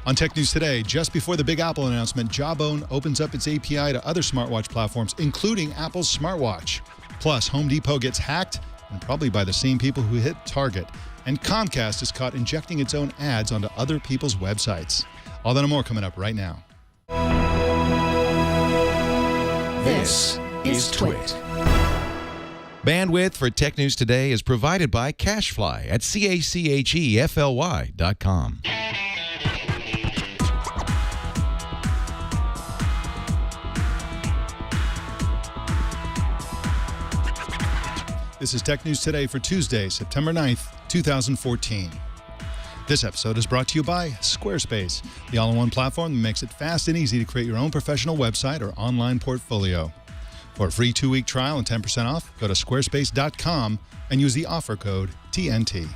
On Tech News Today, just before the big Apple announcement, Jawbone opens up its API to other smartwatch platforms, including Apple's smartwatch. Plus, Home Depot gets hacked, and probably by the same people who hit Target. And Comcast is caught injecting its own ads onto other people's websites. All that and more coming up right now. This is Twit. Bandwidth for Tech News Today is provided by CashFly at CACHEFLY.com. This is Tech News Today for Tuesday, September 9th, 2014. This episode is brought to you by Squarespace, the all-in-one platform that makes it fast and easy to create your own professional website or online portfolio. For a free 2-week trial and 10% off, go to squarespace.com and use the offer code TNT.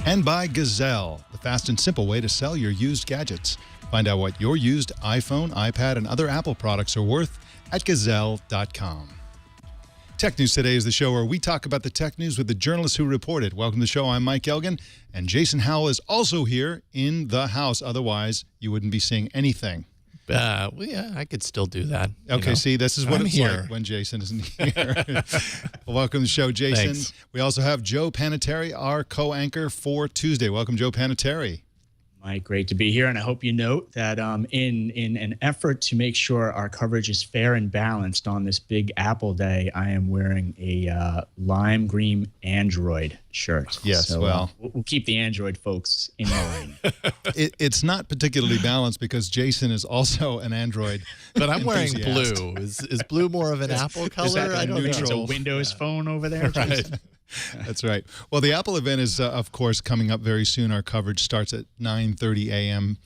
And by Gazelle, the fast and simple way to sell your used gadgets. Find out what your used iPhone, iPad, and other Apple products are worth at gazelle.com. Tech News Today is the show where we talk about the tech news with the journalists who report it. Welcome to the show. I'm Mike Elgan, and Jason Howell is also here in the house. Otherwise, you wouldn't be seeing anything. Well, yeah, I could still do that. Okay, see, this is what I'm it's here. like when Jason isn't here. Well, welcome to the show, Jason. Thanks. We also have Joe Panettieri, our co-anchor for Tuesday. Welcome, Joe Panettieri. Mike, great to be here, and I hope you note that in an effort to make sure our coverage is fair and balanced on this big Apple Day, I am wearing a lime green Android shirt. Yes, so, well. We'll keep the Android folks in mind. It's not particularly balanced because Jason is also an Android But I'm wearing enthusiast. blue. Is blue more of an Apple color? Is that I don't it's a know. Windows phone over there? Jason? That's right. Well, the Apple event is, of course, coming up very soon. Our coverage starts at 9:30 a.m.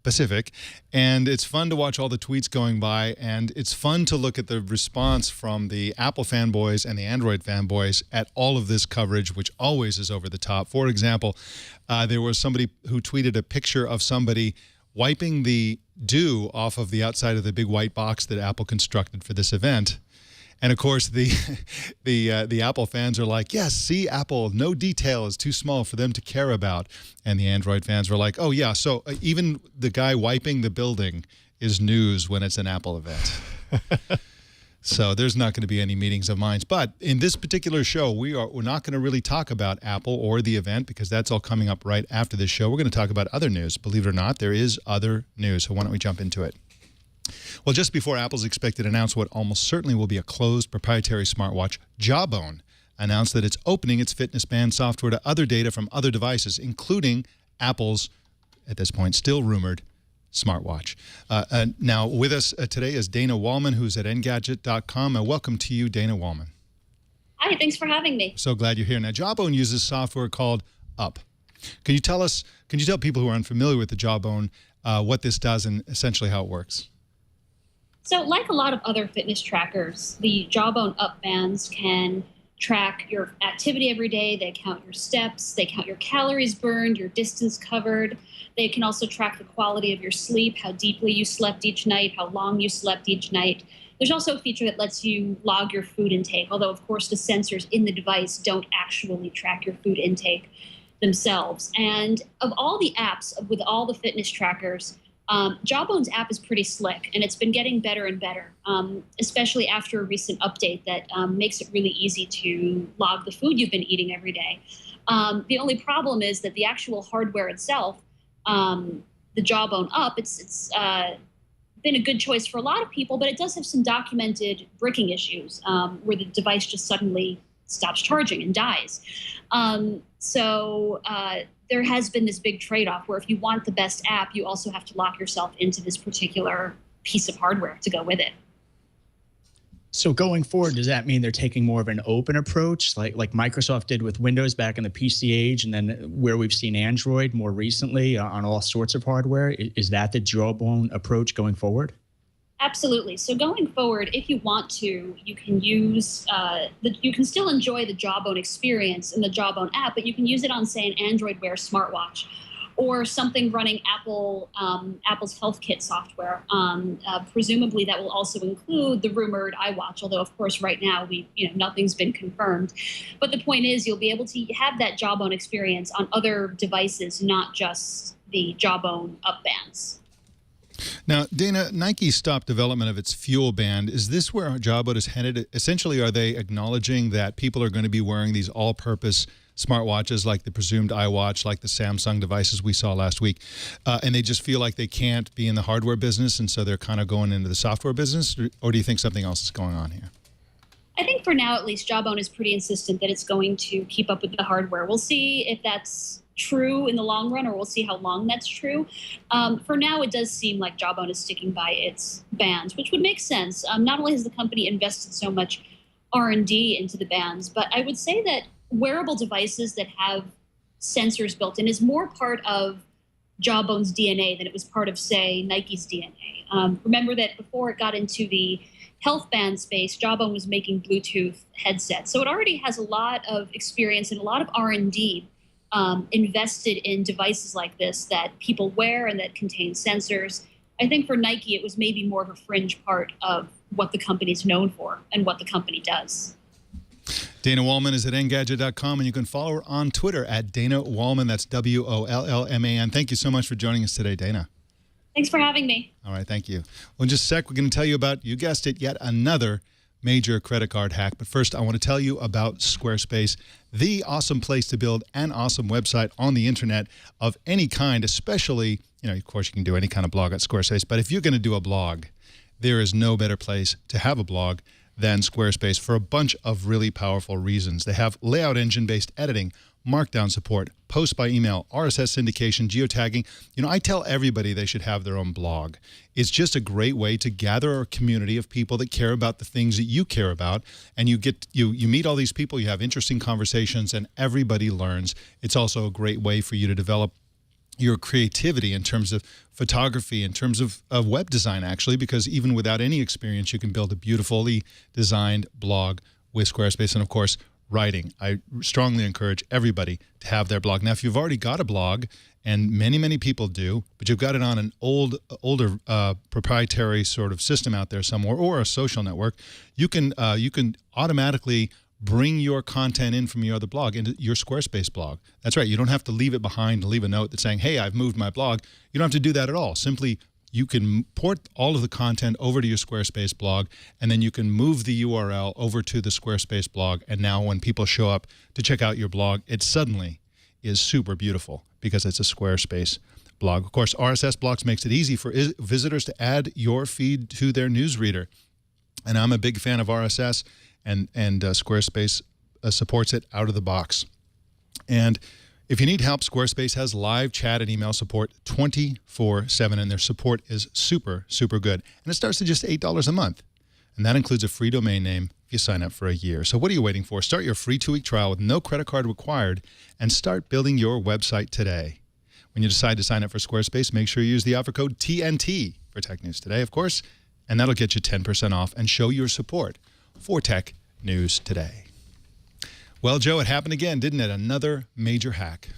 Pacific, and it's fun to watch all the tweets going by, and it's fun to look at the response from the Apple fanboys and the Android fanboys at all of this coverage, which always is over the top. For example, there was somebody who tweeted a picture of somebody wiping the dew off of the outside of the big white box that Apple constructed for this event. And of course, the Apple fans are like, yes, see, Apple, no detail is too small for them to care about. And the Android fans were like, oh, yeah, so even the guy wiping the building is news when it's an Apple event. So there's not going to be any meetings of minds. But in this particular show, we're not going to really talk about Apple or the event because that's all coming up right after this show. We're going to talk about other news. Believe it or not, there is other news. So why don't we jump into it? Well, just before Apple's expected to announce what almost certainly will be a closed proprietary smartwatch, Jawbone announced that it's opening its fitness band software to other data from other devices, including Apple's, at this point, still rumored smartwatch. Now, with us today is Dana Wollman, who's at Engadget.com. Welcome to you, Dana Wollman. Hi, thanks for having me. So glad you're here. Now, Jawbone uses software called Up. Can you tell people who are unfamiliar with the Jawbone what this does and essentially how it works? So like a lot of other fitness trackers, the Jawbone Up bands can track your activity every day. They count your steps. They count your calories burned, your distance covered. They can also track the quality of your sleep, how deeply you slept each night, how long you slept each night. There's also a feature that lets you log your food intake, although, of course, the sensors in the device don't actually track your food intake themselves. And of all the apps, with all the fitness trackers, Jawbone's app is pretty slick, and it's been getting better and better, especially after a recent update that makes it really easy to log the food you've been eating every day. The only problem is that the actual hardware itself, the Jawbone Up, it's been a good choice for a lot of people, but it does have some documented bricking issues where the device just suddenly stops charging and dies. There has been this big trade-off where if you want the best app, you also have to lock yourself into this particular piece of hardware to go with it. So going forward, does that mean they're taking more of an open approach, like Microsoft did with Windows back in the PC age, and then where we've seen Android more recently on all sorts of hardware? Is that the Jawbone approach going forward? Absolutely. So going forward, if you want to, you can use you can still enjoy the Jawbone experience in the Jawbone app, but you can use it on, say, an Android Wear smartwatch or something running Apple's Health Kit software. Presumably, that will also include the rumored iWatch. Although, of course, right now nothing's been confirmed. But the point is, you'll be able to have that Jawbone experience on other devices, not just the Jawbone Up bands. Now, Dana, Nike stopped development of its Fuel band. Is this where Jawbone is headed? Essentially, are they acknowledging that people are going to be wearing these all-purpose smartwatches like the presumed iWatch, like the Samsung devices we saw last week, and they just feel like they can't be in the hardware business, and so they're kind of going into the software business? Or do you think something else is going on here? I think for now, at least, Jawbone is pretty insistent that it's going to keep up with the hardware. We'll see if that's true in the long run, or we'll see how long that's true. For now, it does seem like Jawbone is sticking by its bands, which would make sense. Not only has the company invested so much R&D into the bands, but I would say that wearable devices that have sensors built in is more part of Jawbone's DNA than it was part of, say, Nike's DNA. Remember that before it got into the health band space, Jawbone was making Bluetooth headsets. So it already has a lot of experience and a lot of R&D invested in devices like this that people wear and that contain sensors. I think for Nike, it was maybe more of a fringe part of what the company's known for and what the company does. Dana Wollman is at Engadget.com, and you can follow her on Twitter at Dana Wollman. That's Wollman. Thank you so much for joining us today, Dana. Thanks for having me. All right, thank you. Well, in just a sec, we're going to tell you about, you guessed it, yet another major credit card hack. But first, I want to tell you about Squarespace, the awesome place to build an awesome website on the internet of any kind, especially, of course, you can do any kind of blog at Squarespace. But if you're going to do a blog, there is no better place to have a blog than Squarespace for a bunch of really powerful reasons. They have layout engine-based editing, markdown support, post by email, RSS syndication, geotagging. I tell everybody they should have their own blog. It's just a great way to gather a community of people that care about the things that you care about, and you meet all these people, you have interesting conversations, and everybody learns. It's also a great way for you to develop your creativity in terms of photography, in terms of web design, actually, because even without any experience, you can build a beautifully designed blog with Squarespace. And of course, writing. I strongly encourage everybody to have their blog. Now, if you've already got a blog, and many, many people do, but you've got it on an older proprietary sort of system out there somewhere, or a social network, you can automatically bring your content in from your other blog into your Squarespace blog. That's right. You don't have to leave it behind and leave a note that's saying, hey, I've moved my blog. You don't have to do that at all. Simply, you can port all of the content over to your Squarespace blog, and then you can move the URL over to the Squarespace blog. And now when people show up to check out your blog, it suddenly is super beautiful because it's a Squarespace blog. Of course, RSS blocks makes it easy for visitors to add your feed to their newsreader. And I'm a big fan of RSS. And Squarespace supports it out of the box. And if you need help, Squarespace has live chat and email support 24/7, and their support is super, super good. And it starts at just $8 a month. And that includes a free domain name if you sign up for a year. So what are you waiting for? Start your free 2-week trial with no credit card required and start building your website today. When you decide to sign up for Squarespace, make sure you use the offer code TNT for Tech News Today, of course, and that'll get you 10% off and show your support for Tech News Today. Well, Joe, it happened again, didn't it? Another major hack.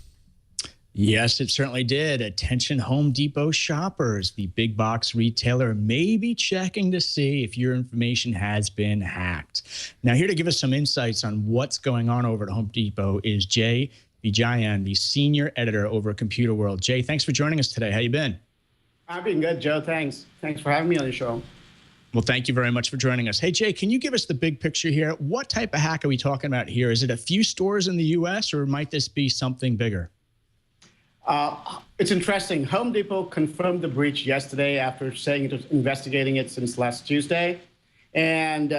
Yes, it certainly did. Attention Home Depot shoppers. The big box retailer may be checking to see if your information has been hacked. Now, here to give us some insights on what's going on over at Home Depot is Jay Vijayan, the senior editor over at Computer World. Jay, thanks for joining us today. How you been? I've been good, Joe. Thanks. Thanks for having me on the show. Well, thank you very much for joining us. Hey, Jay, can you give us the big picture here? What type of hack are we talking about here? Is it a few stores in the U.S., or might this be something bigger? It's interesting. Home Depot confirmed the breach yesterday after saying it was investigating it since last Tuesday. And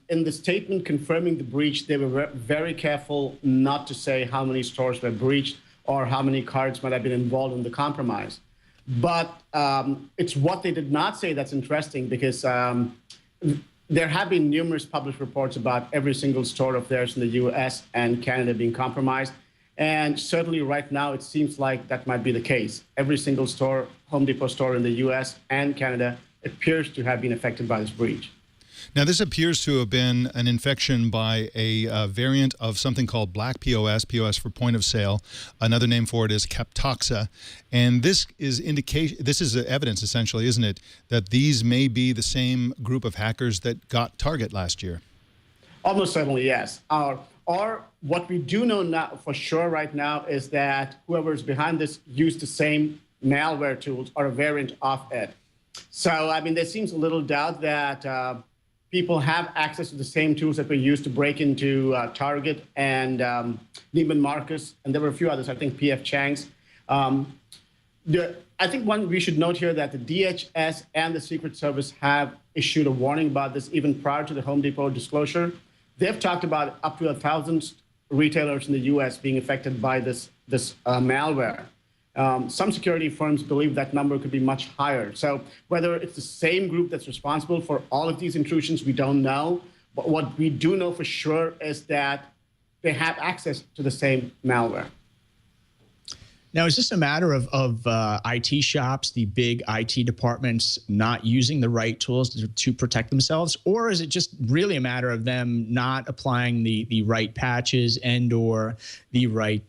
in the statement confirming the breach, they were very careful not to say how many stores were breached or how many cards might have been involved in the compromise. But it's what they did not say that's interesting, because there have been numerous published reports about every single store of theirs in the U.S. and Canada being compromised. And certainly right now, it seems like that might be the case. Every single store, Home Depot store in the U.S. and Canada appears to have been affected by this breach. Now, this appears to have been an infection by a variant of something called Black POS, POS for point of sale. Another name for it is Captoxa. And this is evidence, essentially, isn't it, that these may be the same group of hackers that got Target last year? Almost certainly, yes. Or what we do know now for sure right now is that whoever's behind this used the same malware tools or a variant of it. So, I mean, there seems a little doubt that people have access to the same tools that were used to break into Target and Neiman Marcus, and there were a few others, I think P.F. Chang's. I think one we should note here that the DHS and the Secret Service have issued a warning about this even prior to the Home Depot disclosure. They've talked about up to 1,000 retailers in the U.S. being affected by this malware. Some security firms believe that number could be much higher. So whether it's the same group that's responsible for all of these intrusions, we don't know. But what we do know for sure is that they have access to the same malware. Now, is this a matter of IT shops, the big IT departments, not using the right tools to protect themselves? Or is it just really a matter of them not applying the right patches and or the right,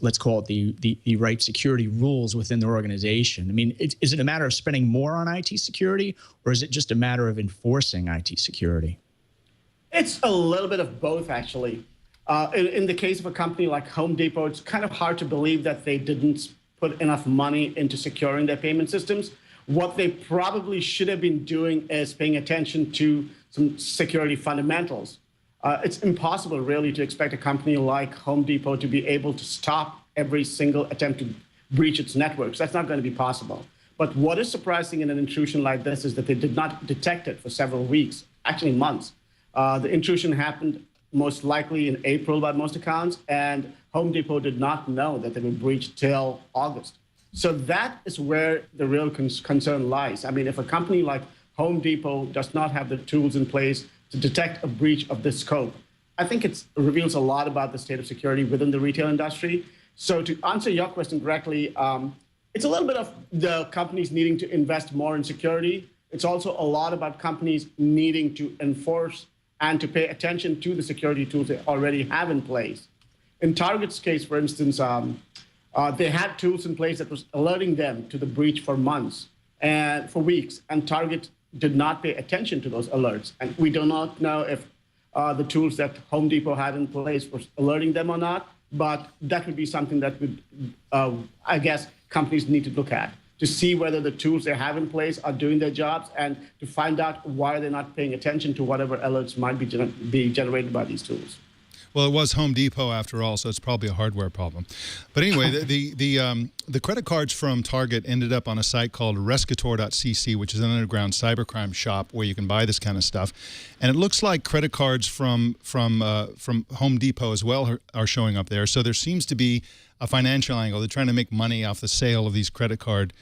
let's call it the right security rules within their organization? I mean, is it a matter of spending more on IT security, or is it just a matter of enforcing IT security? It's a little bit of both, actually. In the case of a company like Home Depot, it's kind of hard to believe that they didn't put enough money into securing their payment systems. What they probably should have been doing is paying attention to some security fundamentals. It's impossible, really, to expect a company like Home Depot to be able to stop every single attempt to breach its networks. That's not going to be possible. But what is surprising in an intrusion like this is that they did not detect it for several weeks, actually months. The intrusion happened most likely in April by most accounts, and Home Depot did not know that they were breached till August. So that is where the real concern lies. I mean, if a company like Home Depot does not have the tools in place to detect a breach of this scope, I think it reveals a lot about the state of security within the retail industry. So to answer your question directly, it's a little bit of the companies needing to invest more in security. It's also a lot about companies needing to enforce and to pay attention to the security tools they already have in place. In Target's case, for instance, they had tools in place that was alerting them to the breach for months and for weeks, and Target did not pay attention to those alerts. And we do not know if the tools that Home Depot had in place were alerting them or not, but that would be something that would, I guess, companies need to look at, to see whether the tools they have in place are doing their jobs and to find out why they're not paying attention to whatever alerts might be generated by these tools. Well, it was Home Depot after all, so it's probably a hardware problem. But anyway, the credit cards from Target ended up on a site called rescator.cc, which is an underground cybercrime shop where you can buy this kind of stuff. And it looks like credit cards from Home Depot as well are showing up there. So there seems to be a financial angle. They're trying to make money off the sale of these credit card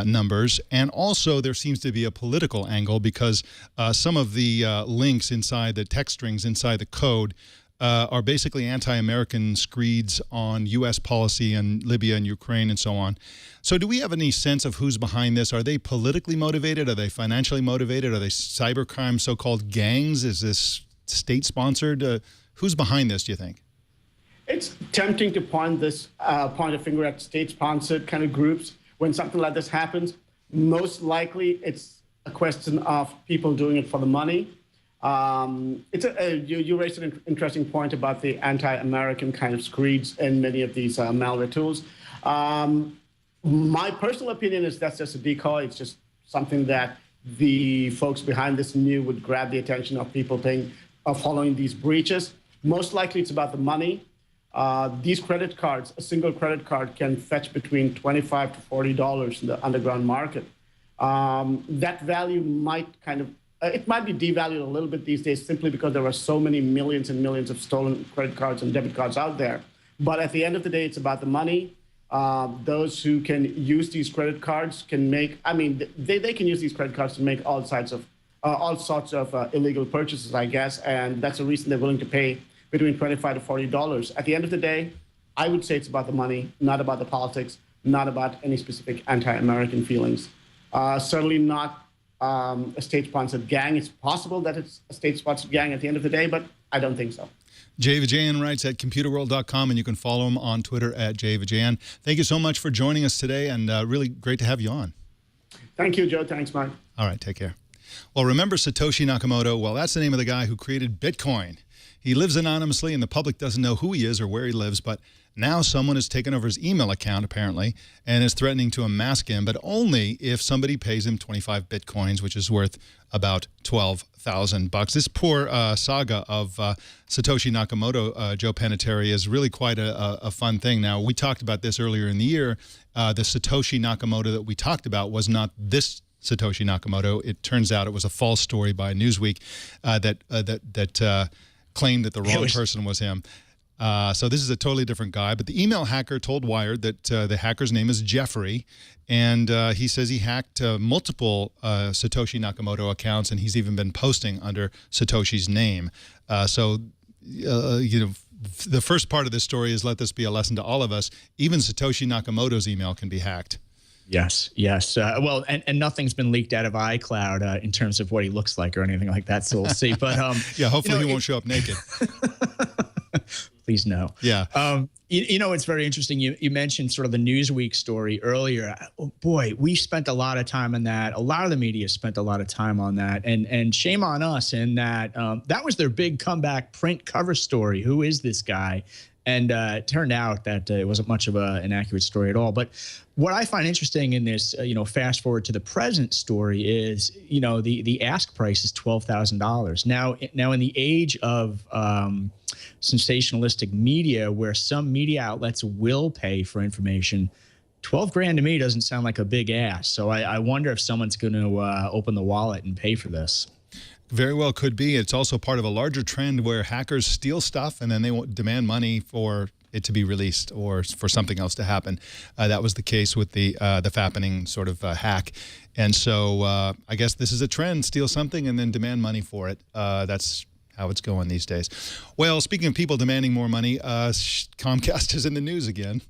numbers. And also there seems to be a political angle because some of the links inside the text strings inside the code are basically anti-American screeds on U.S. policy in Libya and Ukraine and so on. So do we have any sense of who's behind this? Are they politically motivated? Are they financially motivated? Are they cybercrime so-called gangs? Is this state-sponsored? Who's behind this, do you think? It's tempting to point a finger at state-sponsored kind of groups when something like this happens. Most likely, it's a question of people doing it for the money. You raised an interesting point about the anti-American kind of screeds in many of these malware tools. My personal opinion is that's just a decoy. It's just something that the folks behind this knew would grab the attention of people following these breaches. Most likely, it's about the money. These credit cards, a single credit card can fetch between $25 to $40 in the underground market. That value might it might be devalued a little bit these days simply because there are so many millions and millions of stolen credit cards and debit cards out there. But at the end of the day, it's about the money. Those who can use these credit cards can make, they can use these credit cards to make all sorts of illegal purchases, I guess. And that's the reason they're willing to pay between $25 to $40. At the end of the day, I would say it's about the money, not about the politics, not about any specific anti-American feelings. Certainly not a state-sponsored gang. It's possible that it's a state-sponsored gang at the end of the day, but I don't think so. Jay Vijayan writes at computerworld.com, and you can follow him on Twitter at jvijayan. Thank you so much for joining us today, and really great to have you on. Thank you, Joe. Thanks, Mike. All right, take care. Well, remember Satoshi Nakamoto? Well, that's the name of the guy who created Bitcoin. He lives anonymously, and the public doesn't know who he is or where he lives, but now someone has taken over his email account, apparently, and is threatening to unmask him, but only if somebody pays him 25 Bitcoins, which is worth about $12,000. This poor saga of Satoshi Nakamoto, Joe Panettieri, is really quite a fun thing. Now, we talked about this earlier in the year. The Satoshi Nakamoto that we talked about was not this Satoshi Nakamoto. It turns out it was a false story by Newsweek that claimed that the wrong person was him. So this is a totally different guy. But the email hacker told Wired that the hacker's name is Jeffrey, and he says he hacked multiple Satoshi Nakamoto accounts, and he's even been posting under Satoshi's name. You know, the first part of this story is let this be a lesson to all of us. Even Satoshi Nakamoto's email can be hacked. Yes, yes. Well, and nothing's been leaked out of iCloud in terms of what he looks like or anything like that, so we'll see. But yeah, hopefully he won't show up naked. Please no. Yeah. You know, it's very interesting. You mentioned sort of the Newsweek story earlier. Oh, boy, we spent a lot of time on that. A lot of the media spent a lot of time on that. And shame on us in that that was their big comeback print cover story. Who is this guy? And it turned out that it wasn't much of an accurate story at all. But what I find interesting in this, you know, fast forward to the present story is, you know, the ask price is $12,000. Now in the age of sensationalistic media, where some media outlets will pay for information, 12 grand to me doesn't sound like a big ask. So I wonder if someone's going to open the wallet and pay for this. Very well could be. It's also part of a larger trend where hackers steal stuff and then they demand money for it to be released or for something else to happen. That was the case with the Fappening sort of hack. And so I guess this is a trend, steal something and then demand money for it. That's how it's going these days. Well, speaking of people demanding more money, Comcast is in the news again.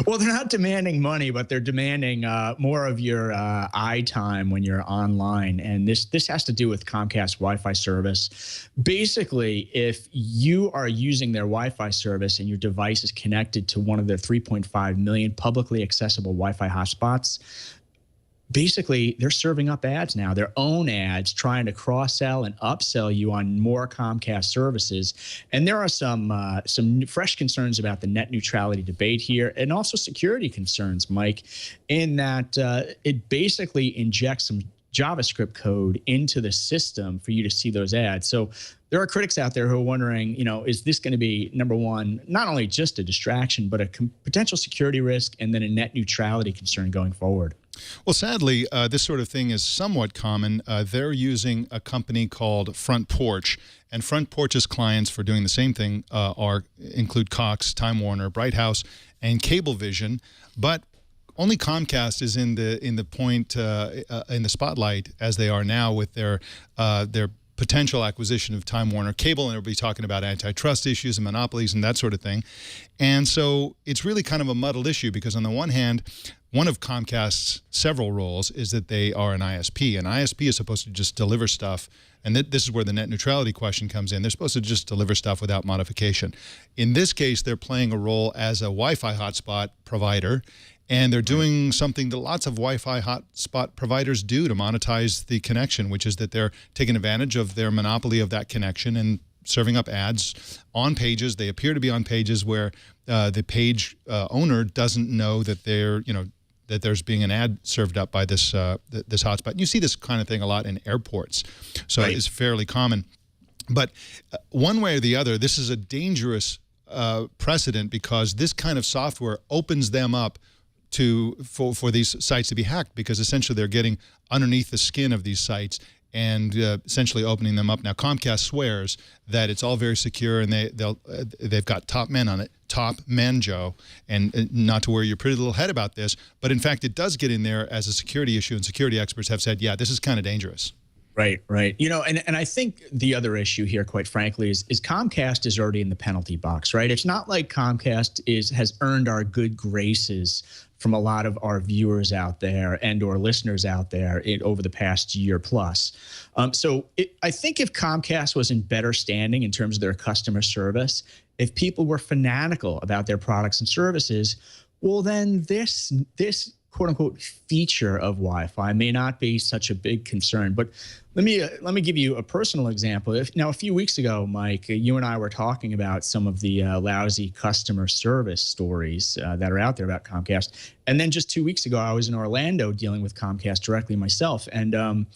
Well, they're not demanding money, but they're demanding more of your eye time when you're online. And this has to do with Comcast Wi-Fi service. Basically, if you are using their Wi-Fi service and your device is connected to one of their 3.5 million publicly accessible Wi-Fi hotspots, basically, they're serving up ads now, their own ads, trying to cross-sell and upsell you on more Comcast services. And there are some fresh concerns about the net neutrality debate here, and also security concerns, Mike, in that it basically injects some JavaScript code into the system for you to see those ads. So there are critics out there who are wondering, you know, is this going to be, number one, not only just a distraction, but a potential security risk and then a net neutrality concern going forward? Well, sadly, this sort of thing is somewhat common. They're using a company called Front Porch, and Front Porch's clients for doing the same thing include Cox, Time Warner, Bright House, and Cablevision. But only Comcast is in the spotlight as they are now with their potential acquisition of Time Warner Cable, and everybody's talking about antitrust issues and monopolies and that sort of thing. And so it's really kind of a muddled issue because on the one hand, one of Comcast's several roles is that they are an ISP. An ISP is supposed to just deliver stuff, and this is where the net neutrality question comes in. They're supposed to just deliver stuff without modification. In this case, they're playing a role as a Wi-Fi hotspot provider, and they're doing something that lots of Wi-Fi hotspot providers do to monetize the connection, which is that they're taking advantage of their monopoly of that connection and serving up ads on pages. They appear to be on pages where the page owner doesn't know that that there's being an ad served up by this this hotspot. And you see this kind of thing a lot in airports, so It's fairly common. But one way or the other, this is a dangerous precedent because this kind of software opens them up for these sites to be hacked, because essentially they're getting underneath the skin of these sites and essentially opening them up. Now, Comcast swears that it's all very secure, and they've got top men on it, top men, Joe, and not to worry your pretty little head about this, but in fact, it does get in there as a security issue, and security experts have said, yeah, this is kind of dangerous. Right, right. You know, and I think the other issue here, quite frankly, is Comcast is already in the penalty box, right? It's not like Comcast has earned our good graces from a lot of our viewers out there and or listeners out there over the past year plus. So I think if Comcast was in better standing in terms of their customer service, if people were fanatical about their products and services, well, then this quote unquote feature of Wi-Fi may not be such a big concern. But let me give you a personal example. Now, a few weeks ago, Mike, you and I were talking about some of the lousy customer service stories that are out there about Comcast. And then just 2 weeks ago, I was in Orlando dealing with Comcast directly myself. And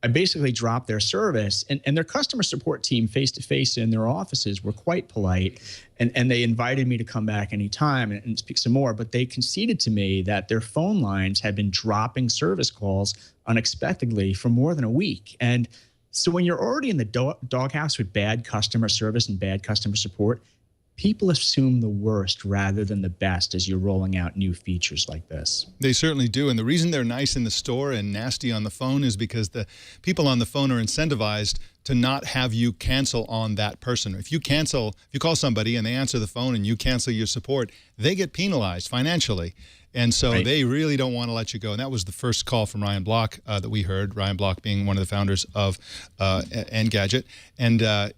I basically dropped their service, and their customer support team face-to-face in their offices were quite polite, and they invited me to come back anytime and speak some more, but they conceded to me that their phone lines had been dropping service calls unexpectedly for more than a week. And so when you're already in the doghouse with bad customer service and bad customer support, people assume the worst rather than the best as you're rolling out new features like this. They certainly do. And the reason they're nice in the store and nasty on the phone is because the people on the phone are incentivized to not have you cancel on that person. If you call somebody and they answer the phone and you cancel your support, they get penalized financially. And so They really don't want to let you go. And that was the first call from Ryan Block that we heard, Ryan Block being one of the founders of Engadget. That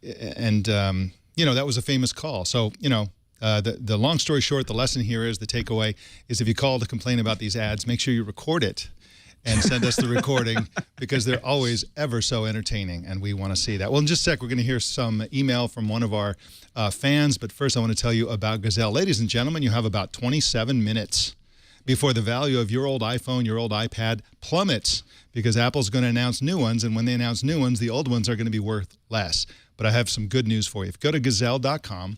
was a famous call. So, the long story short, the lesson here is, the takeaway is, if you call to complain about these ads, make sure you record it and send us the recording, because they're always ever so entertaining, and we want to see that. Well, in just a sec, we're going to hear some email from one of our fans, but first I want to tell you about Gazelle. Ladies and gentlemen, you have about 27 minutes before the value of your old iPhone, your old iPad plummets, because Apple's going to announce new ones, and when they announce new ones, the old ones are going to be worth less. But I have some good news for you. If you go to Gazelle.com,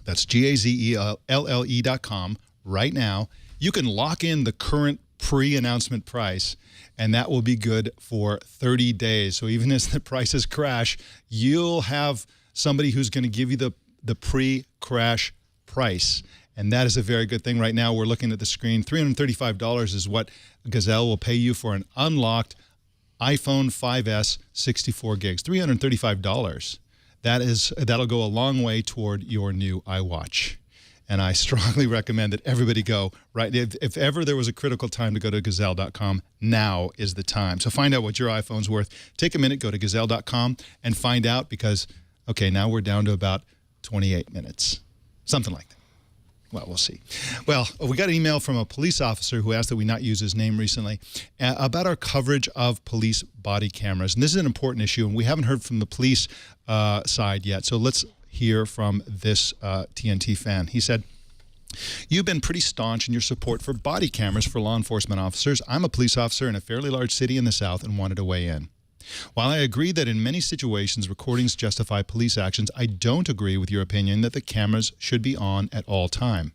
that's GAZELLE.com, right now, you can lock in the current pre-announcement price, and that will be good for 30 days. So even as the prices crash, you'll have somebody who's going to give you the pre-crash price. And that is a very good thing. Right now, we're looking at the screen. $335 is what Gazelle will pay you for an unlocked iPhone 5S 64 gigs. $335. That'll go a long way toward your new iWatch. And I strongly recommend that everybody go right. If ever there was a critical time to go to Gazelle.com, now is the time. So find out what your iPhone's worth. Take a minute, go to Gazelle.com and find out, because, okay, now we're down to about 28 minutes. Something like that. Well, we'll see. Well, we got an email from a police officer who asked that we not use his name recently about our coverage of police body cameras. And this is an important issue, and we haven't heard from the police side yet. So let's hear from this TNT fan. He said, "You've been pretty staunch in your support for body cameras for law enforcement officers. I'm a police officer in a fairly large city in the South and wanted to weigh in. While I agree that in many situations recordings justify police actions, I don't agree with your opinion that the cameras should be on at all time.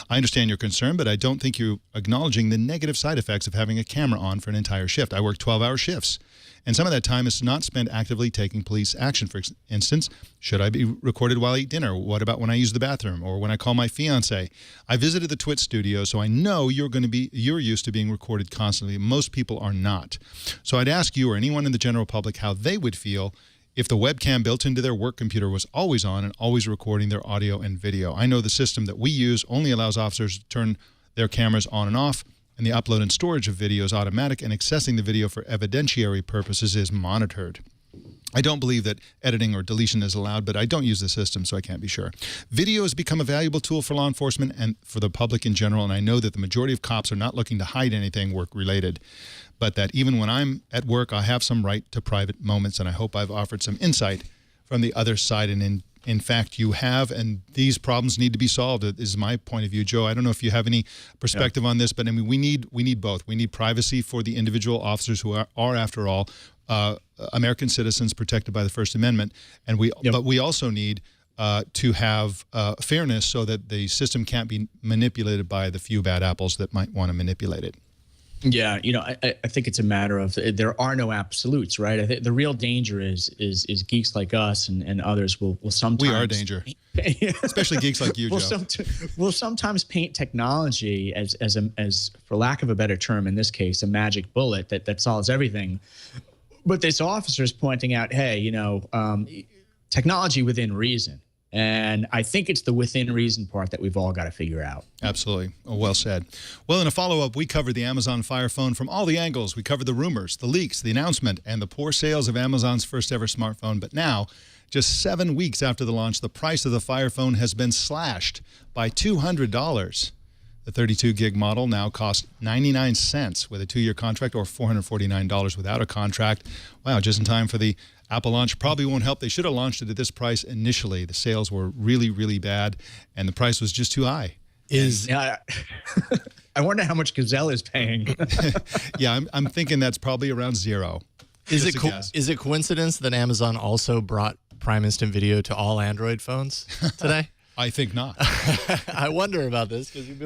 I understand your concern, but I don't think you're acknowledging the negative side effects of having a camera on for an entire shift. I work 12-hour shifts, and some of that time is not spent actively taking police action. For instance, should I be recorded while I eat dinner? What about when I use the bathroom or when I call my fiance? I visited the Twit studio, so I know you're used to being recorded constantly. Most people are not. So I'd ask you or anyone in the general public how they would feel if the webcam built into their work computer was always on and always recording their audio and video. I know the system that we use only allows officers to turn their cameras on and off, and the upload and storage of video is automatic, and accessing the video for evidentiary purposes is monitored. I don't believe that editing or deletion is allowed, but I don't use the system, so I can't be sure. Video has become a valuable tool for law enforcement and for the public in general, and I know that the majority of cops are not looking to hide anything work-related, but that even when I'm at work, I have some right to private moments, and I hope I've offered some insight from the other side, and in fact, you have, and these problems need to be solved, is my point of view. Joe, I don't know if you have any perspective on this, but I mean, we need both. We need privacy for the individual officers who are after all, American citizens protected by the First Amendment, and but we also need to have fairness so that the system can't be manipulated by the few bad apples that might want to manipulate it. Yeah, I think it's a matter of there are no absolutes, right? I think the real danger is geeks like us and others will sometimes. We are danger, especially geeks like you, Joe. We'll sometimes paint technology as for lack of a better term, in this case, a magic bullet that solves everything. But this officer is pointing out, hey, technology within reason. And I think it's the within reason part that we've all got to figure out. Absolutely. Well said. Well, in a follow-up, we covered the Amazon Fire Phone from all the angles. We covered the rumors, the leaks, the announcement, and the poor sales of Amazon's first-ever smartphone. But now, just 7 weeks after the launch, the price of the Fire Phone has been slashed by $200. The 32 gig model now costs 99 cents with a 2-year contract, or $449 without a contract. Wow, just in time for the Apple launch. Probably won't help. They should have launched it at this price initially. The sales were really, really bad, and the price was just too high. Yeah, I wonder how much Gazelle is paying. Yeah, I'm thinking that's probably around zero. Is it coincidence that Amazon also brought Prime Instant Video to all Android phones today? I think not. I wonder about this because we've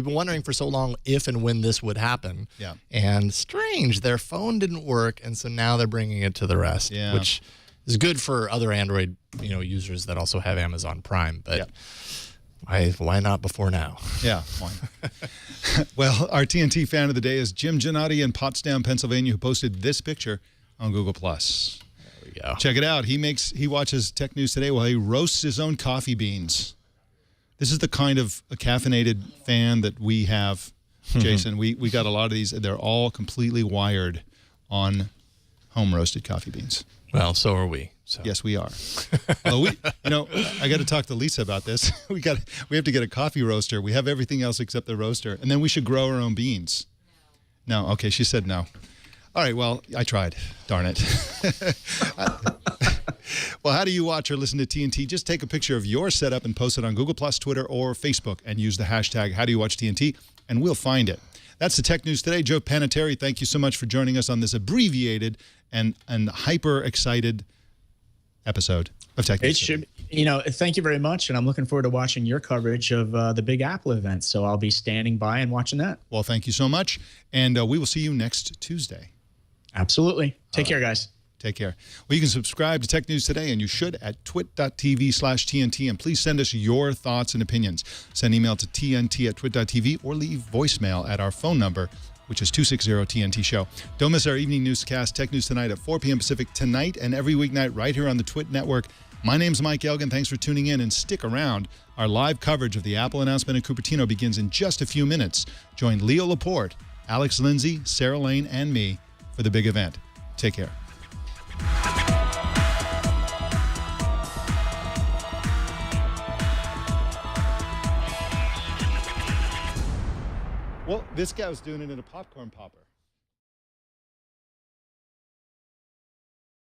been wondering for so long if and when this would happen. Yeah. And strange, their phone didn't work, and so now they're bringing it to the rest, Yeah. which is good for other Android users that also have Amazon Prime. But why not before now? Yeah, why not? Well, our TNT fan of the day is Jim Giannotti in Potsdam, Pennsylvania, who posted this picture on Google+. There we go. Check it out. He watches Tech News Today while he roasts his own coffee beans. This is the kind of a caffeinated fan that we have, Jason. We got a lot of these. They're all completely wired on home roasted coffee beans. Well, so are we. So. Yes, we are. Although I got to talk to Lisa about this. We have to get a coffee roaster. We have everything else except the roaster, and then we should grow our own beans. No. Okay, she said no. All right, well, I tried. Darn it. Well, how do you watch or listen to TNT? Just take a picture of your setup and post it on Google+, Twitter, or Facebook, and use the hashtag HowDoYouWatchTNT, and we'll find it. That's the Tech News Today. Joe Panettieri, thank you so much for joining us on this abbreviated and hyper-excited episode of Tech News Today. Thank you very much, and I'm looking forward to watching your coverage of the big Apple event, so I'll be standing by and watching that. Well, thank you so much, and we will see you next Tuesday. Absolutely. Take care, guys. Take care. Well, you can subscribe to Tech News Today, and you should, at twit.tv/TNT. And please send us your thoughts and opinions. Send email to tnt@twit.tv or leave voicemail at our phone number, which is 260-TNT-SHOW. Don't miss our evening newscast, Tech News Tonight at 4 p.m. Pacific, tonight and every weeknight right here on the Twit Network. My name's Mike Elgan. Thanks for tuning in, and stick around. Our live coverage of the Apple announcement in Cupertino begins in just a few minutes. Join Leo Laporte, Alex Lindsay, Sarah Lane, and me for the big event. Take care. Well, this guy was doing it in a popcorn popper.